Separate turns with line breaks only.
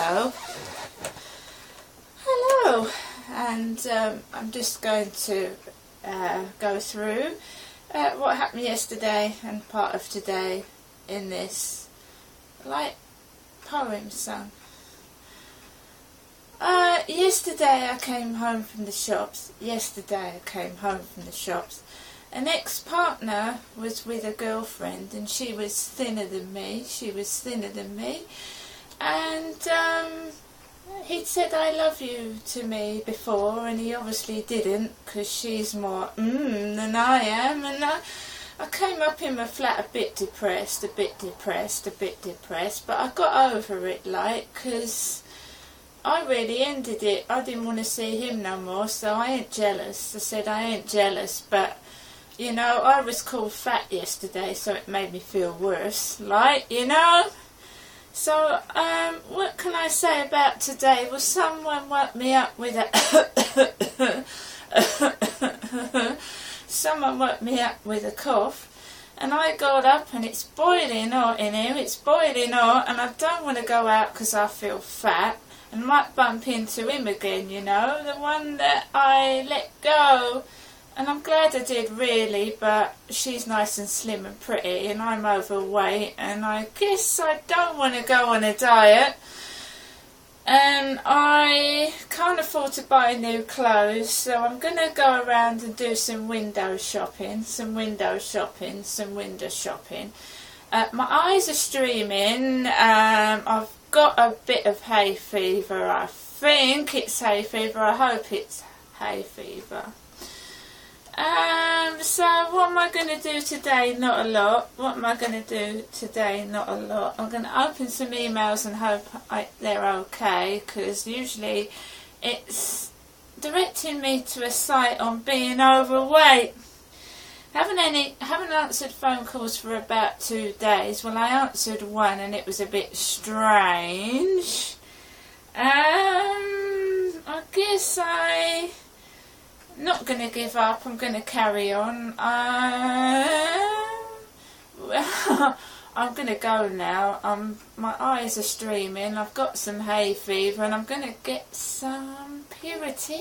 Hello. Hello. And I'm just going to go through what happened yesterday and part of today in this light poem song. Yesterday I came home from the shops. An ex-partner was with a girlfriend, and she was thinner than me. And he'd said I love you to me before, and he obviously didn't, because she's more than I am. And I came up in my flat a bit depressed, but I got over it, like, because I really ended it. I didn't want to see him no more, so I ain't jealous. I said I ain't jealous, but, you know, I was called fat yesterday, so it made me feel worse, like, you know. So, what can I say about today? Well, someone woke me up with a someone woke me up with a cough, and I got up, and it's boiling hot in here. It's boiling hot, and I don't want to go out because I feel fat, and might bump into him again, you know, the one that I let go. And I'm glad I did, really, but she's nice and slim and pretty, and I'm overweight, and I guess I don't want to go on a diet. And I can't afford to buy new clothes, so I'm going to go around and do some window shopping. My eyes are streaming. I've got a bit of hay fever. I think it's hay fever. I hope it's hay fever. So what am I going to do today? Not a lot. I'm going to open some emails and hope they're okay, because usually it's directing me to a site on being overweight. Haven't answered phone calls for about 2 days. Well, I answered one and it was a bit strange. I guess not going to give up. I'm going to carry on. I'm going to go now. My eyes are streaming. I've got some hay fever, and I'm going to get some Purity.